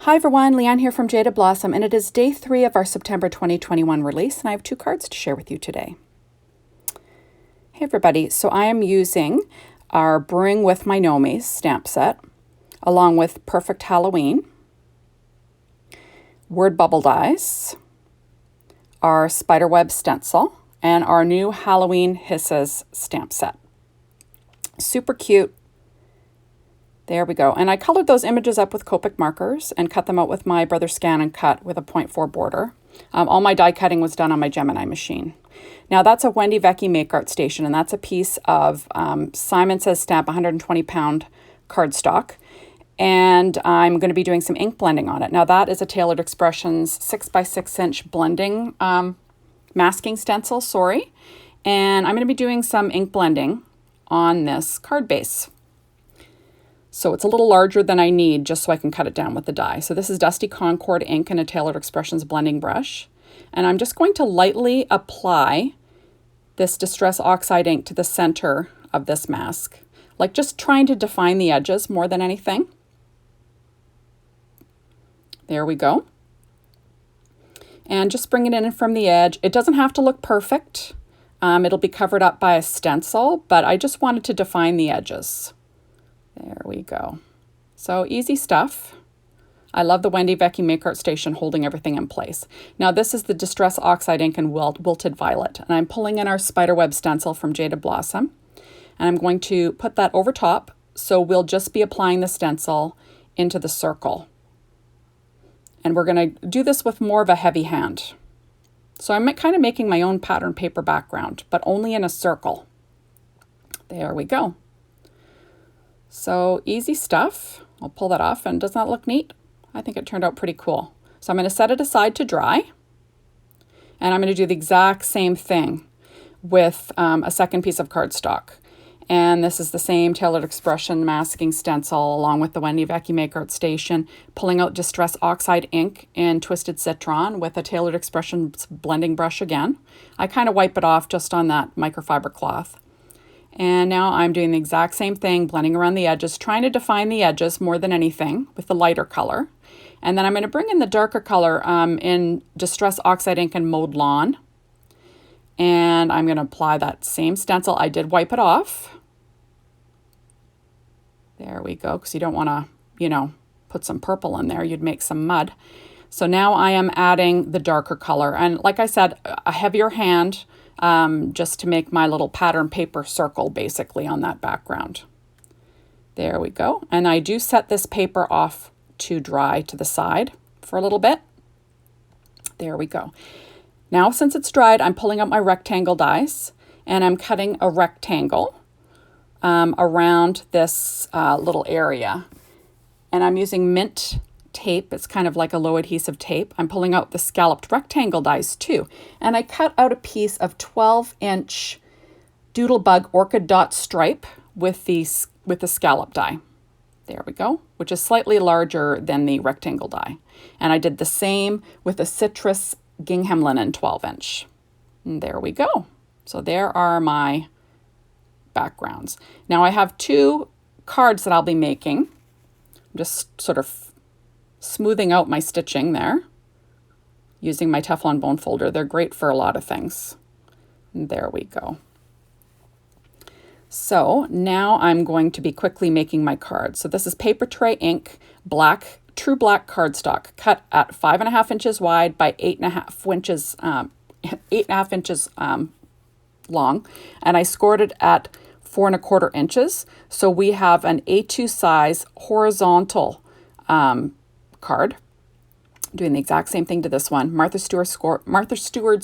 Hi everyone, Leanne here from Jaded Blossom, and it is day 3 of our September 2021 release, and I have 2 cards to share with you today. Hey everybody, so I am using our Brewing with my Gnomies stamp set, along with Purrfect Halloween, Word Bubble dies, our Spiderweb stencil, and our new Halloween Hisses stamp set. Super cute. There we go. And I colored those images up with Copic markers and cut them out with my Brother Scan and Cut with a 0.4 border. All my die cutting was done on my Gemini machine. Now that's a Wendy Vecchi Make Art Station, and that's a piece of Simon Says Stamp 120-pound cardstock. And I'm going to be doing some ink blending on it. Now that is a Tailored Expressions 6x6" blending masking stencil, and I'm going to be doing some ink blending on this card base. So it's a little larger than I need just so I can cut it down with the die. So this is Dusty Concord ink and a Tailored Expressions blending brush. And I'm just going to lightly apply this Distress Oxide ink to the center of this mask. Like just trying to define the edges more than anything. There we go. And just bring it in from the edge. It doesn't have to look perfect. It'll be covered up by a stencil, but I just wanted to define the edges. There we go. So easy stuff. I love the Wendy Vecchi Make Art Station holding everything in place. Now this is the Distress Oxide ink and Wilted Violet, and I'm pulling in our Spiderweb stencil from Jaded Blossom, and I'm going to put that over top, so we'll just be applying the stencil into the circle. And we're going to do this with more of a heavy hand. So I'm kind of making my own pattern paper background, but only in a circle. There we go. So easy stuff. I'll pull that off, and doesn't that look neat? I think it turned out pretty cool. So I'm going to set it aside to dry, and I'm going to do the exact same thing with a second piece of cardstock. And this is the same Tailored Expression masking stencil along with the Wendy Vecchi Make Art Station, pulling out Distress Oxide ink in Twisted Citron with a Tailored Expressions blending brush again. I kind of wipe it off just on that microfiber cloth. And now I'm doing the exact same thing, blending around the edges, trying to define the edges more than anything with the lighter color. And then I'm going to bring in the darker color in Distress Oxide ink and Mowed Lawn. And I'm going to apply that same stencil. I did wipe it off. There we go, because you don't want to, put some purple in there. You'd make some mud. So now I am adding the darker color. And like I said, a heavier hand, just to make my little pattern paper circle basically on that background. There we go. And I do set this paper off to dry to the side for a little bit. There we go. Now since it's dried, I'm pulling out my rectangle dies and I'm cutting a rectangle around this little area. And I'm using mint tape. It's kind of like a low adhesive tape. I'm pulling out the Scalloped rectangle dies too. And I cut out a piece of 12-inch Doodlebug Orchid Dot stripe with the scallop die. There we go, which is slightly larger than the rectangle die. And I did the same with a Citrus Gingham Linen 12-inch. There we go. So there are my backgrounds. Now I have 2 cards that I'll be making. I'm just sort of smoothing out my stitching there using my Teflon bone folder. They're great for a lot of things. There we go. So now I'm going to be quickly making my cards. So this is Paper Tray ink, black, true black cardstock, cut at 5.5 inches wide by 8.5 inches, 8.5 inches long, and I scored it at 4.25 inches. So we have an A2 size horizontal card. Doing the exact same thing to this one. Martha Stewart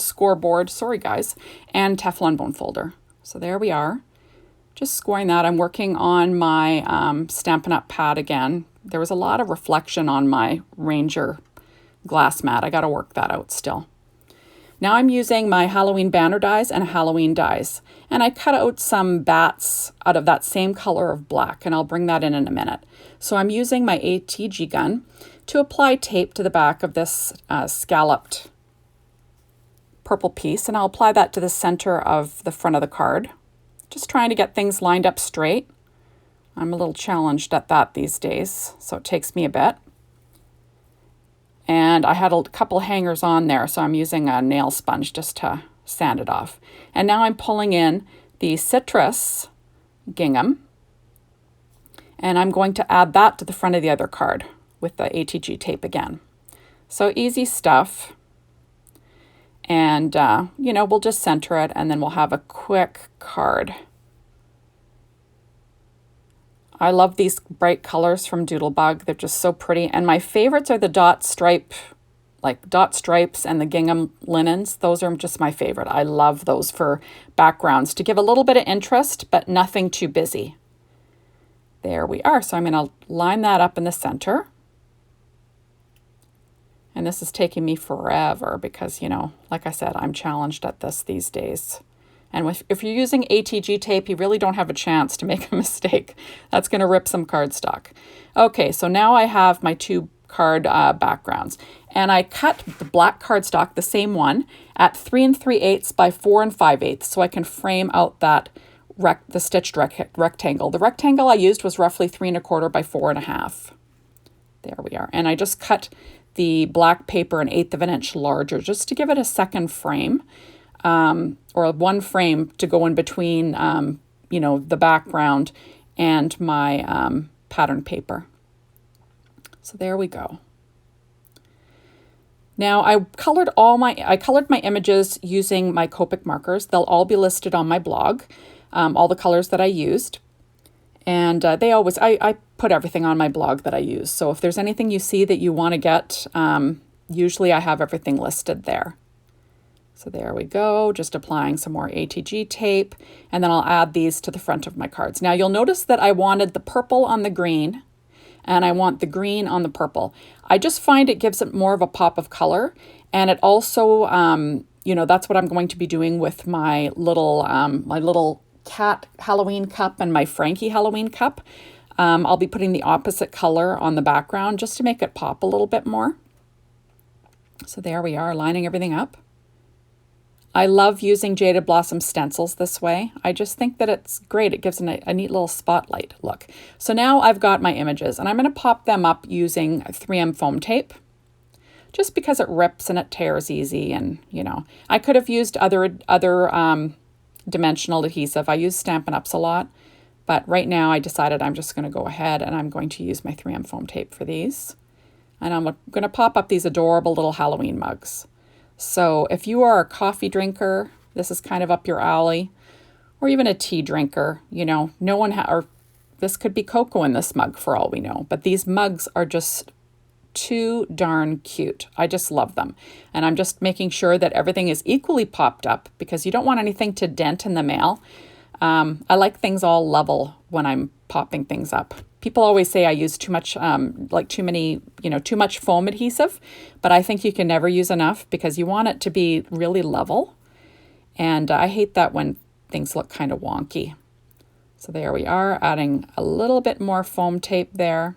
scoreboard, sorry guys, and Teflon bone folder. So there we are. Just scoring that. I'm working on my Stampin' Up pad again. There was a lot of reflection on my Ranger glass mat. I got to work that out still. Now I'm using my Halloween banner dies and Halloween dies. And I cut out some bats out of that same color of black, and I'll bring that in a minute. So I'm using my ATG gun to apply tape to the back of this scalloped purple piece, and I'll apply that to the center of the front of the card. Just trying to get things lined up straight. I'm a little challenged at that these days, so it takes me a bit. And I had a couple hangers on there, so I'm using a nail sponge just to sand it off. And now I'm pulling in the citrus gingham, and I'm going to add that to the front of the other card with the ATG tape again. So easy stuff. And, you know, we'll just center it, and then we'll have a quick card. I love these bright colors from Doodlebug. They're just so pretty. And my favorites are the dot stripe, like dot stripes and the gingham linens. Those are just my favorite. I love those for backgrounds to give a little bit of interest, but nothing too busy. There we are. So I'm going to line that up in the center. And this is taking me forever because, you know, like I said, I'm challenged at this these days. And if you're using ATG tape, you really don't have a chance to make a mistake. That's going to rip some cardstock. Okay, so now I have my two card backgrounds. And I cut the black cardstock, the same one, at 3 3/8 by 4 5/8 so I can frame out that the stitched rectangle. The rectangle I used was roughly 3 1/4 by 4 1/2. There we are. And I just cut the black paper 1/8 of an inch larger just to give it a second frame. Or one frame to go in between, you know, the background and my pattern paper. So there we go. Now I colored my images using my Copic markers. They'll all be listed on my blog, all the colors that I used. And I put everything on my blog that I use. So if there's anything you see that you want to get, usually I have everything listed there. So there we go, just applying some more ATG tape, and then I'll add these to the front of my cards. Now you'll notice that I wanted the purple on the green, and I want the green on the purple. I just find it gives it more of a pop of color, and it also, you know, that's what I'm going to be doing with my little cat Halloween cup and my Frankie Halloween cup. I'll be putting the opposite color on the background just to make it pop a little bit more. So there we are, lining everything up. I love using Jaded Blossom stencils this way. I just think that it's great. It gives a neat little spotlight look. So now I've got my images, and I'm going to pop them up using 3M foam tape just because it rips and it tears easy. And, you know, I could have used other dimensional adhesive. I use Stampin' Ups a lot, but right now I decided I'm just going to go ahead and I'm going to use my 3M foam tape for these. And I'm going to pop up these adorable little Halloween mugs. So if you are a coffee drinker, this is kind of up your alley, or even a tea drinker, you know, or this could be cocoa in this mug for all we know, but these mugs are just too darn cute. I just love them. And I'm just making sure that everything is equally popped up because you don't want anything to dent in the mail. I like things all level when I'm popping things up. People always say I use too much, too much foam adhesive, but I think you can never use enough because you want it to be really level. And I hate that when things look kind of wonky. So there we are, adding a little bit more foam tape there,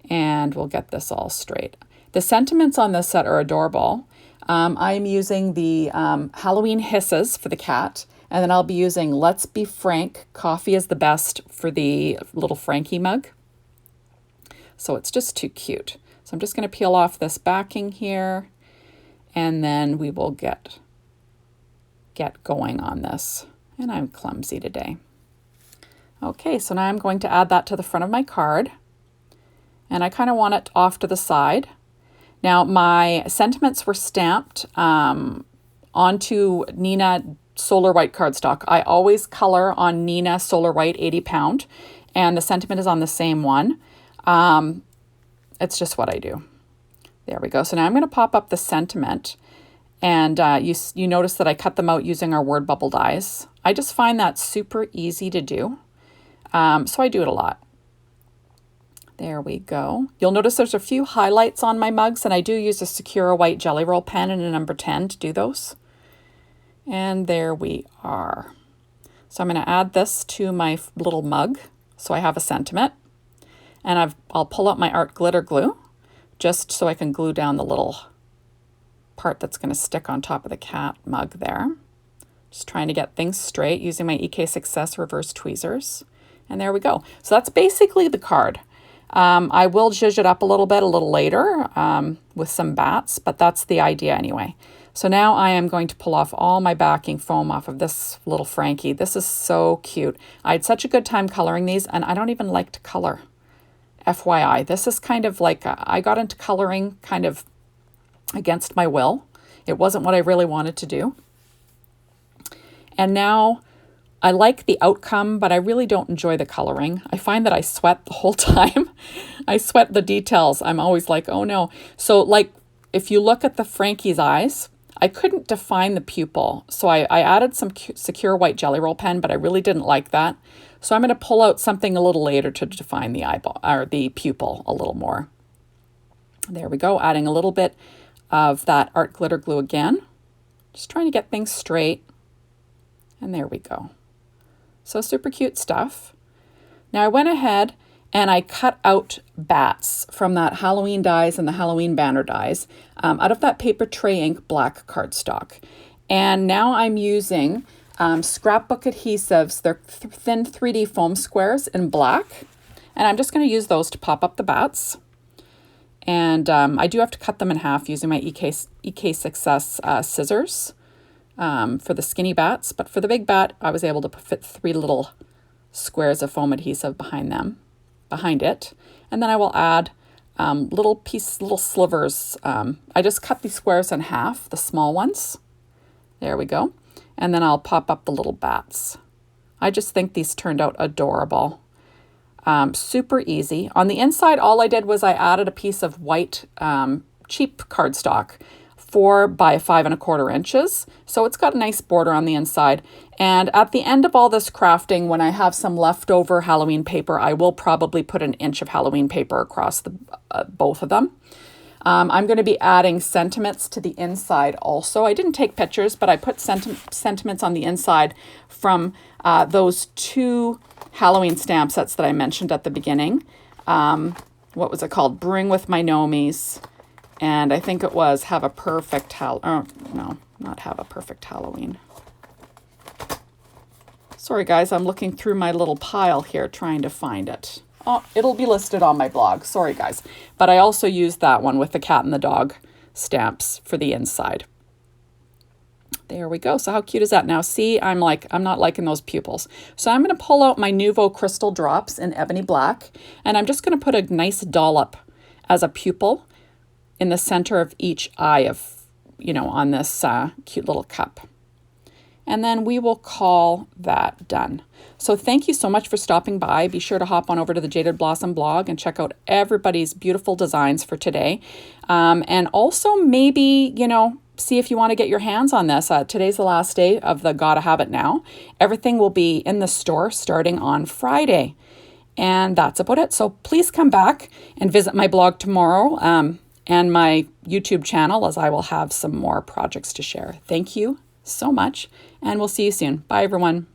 and we'll get this all straight. The sentiments on this set are adorable. I'm using the Halloween hisses for the cat. And then I'll be using Let's Be Frank, Coffee is the Best for the little Frankie mug. So it's just too cute. So I'm just going to peel off this backing here, and then we will get going on this. And I'm clumsy today. Okay, so now I'm going to add that to the front of my card. And I kind of want it off to the side. Now my sentiments were stamped onto Nina Solar White cardstock. I always color on Nina Solar White 80 pound, and the sentiment is on the same one. It's just what I do. There we go. So now I'm going to pop up the sentiment, and you notice that I cut them out using our word bubble dies. I just find that super easy to do, so I do it a lot. There we go. You'll notice there's a few highlights on my mugs, and I do use a Secura white Jelly Roll pen and a number 10 to do those. And there we are. So I'm going to add this to my little mug so I have a sentiment. And I'll pull out my art glitter glue just so I can glue down the little part that's going to stick on top of the cat mug there. Just trying to get things straight using my EK Success reverse tweezers. And there we go. So that's basically the card. I will zhuzh it up a little bit a little later with some bats, but that's the idea anyway. So now I am going to pull off all my backing foam off of this little Frankie. This is so cute. I had such a good time coloring these, and I don't even like to color. FYI, this is kind of like, I got into coloring kind of against my will. It wasn't what I really wanted to do. And now I like the outcome, but I really don't enjoy the coloring. I find that I sweat the whole time. I sweat the details. I'm always like, oh no. So like, if you look at the Frankie's eyes, I couldn't define the pupil. So I added some secure white Jelly Roll pen, but I really didn't like that. So I'm going to pull out something a little later to define the eyeball or the pupil a little more. There we go. Adding a little bit of that art glitter glue again. Just trying to get things straight. And there we go. So super cute stuff. Now I went ahead and I cut out bats from that Halloween dies and the Halloween banner dies out of that paper tray ink black cardstock. And now I'm using scrapbook adhesives. They're thin 3D foam squares in black. And I'm just going to use those to pop up the bats. And I do have to cut them in half using my EK Success scissors for the skinny bats. But for the big bat, I was able to fit 3 little squares of foam adhesive behind it. And then I will add little slivers. I just cut these squares in half, the small ones. There we go. And then I'll pop up the little bats. I just think these turned out adorable. Super easy. On the inside, all I did was I added a piece of white cheap cardstock, 4 by 5 1/4 inches. So it's got a nice border on the inside. And at the end of all this crafting, when I have some leftover Halloween paper, I will probably put 1 inch of Halloween paper across the both of them. I'm going to be adding sentiments to the inside also. I didn't take pictures, but I put sentiments on the inside from those 2 Halloween stamp sets that I mentioned at the beginning. What was it called? Brewing with my Gnomies. And I think it was Have a Perfect no, not Have a Perfect Halloween. Sorry guys, I'm looking through my little pile here trying to find it. Oh, it'll be listed on my blog. Sorry guys. But I also used that one with the cat and the dog stamps for the inside. There we go. So how cute is that? Now see, I'm not liking those pupils. So I'm going to pull out my Nuvo Crystal Drops in Ebony Black. And I'm just going to put a nice dollop as a pupil in the center of each eye on this cute little cup. And then we will call that done. So thank you so much for stopping by. Be sure to hop on over to the Jaded Blossom blog and check out everybody's beautiful designs for today. And also maybe, see if you want to get your hands on this. Today's the last day of the Gotta Have It Now. Everything will be in the store starting on Friday. And that's about it. So please come back and visit my blog tomorrow and my YouTube channel, as I will have some more projects to share. Thank you so much, and we'll see you soon. Bye, everyone.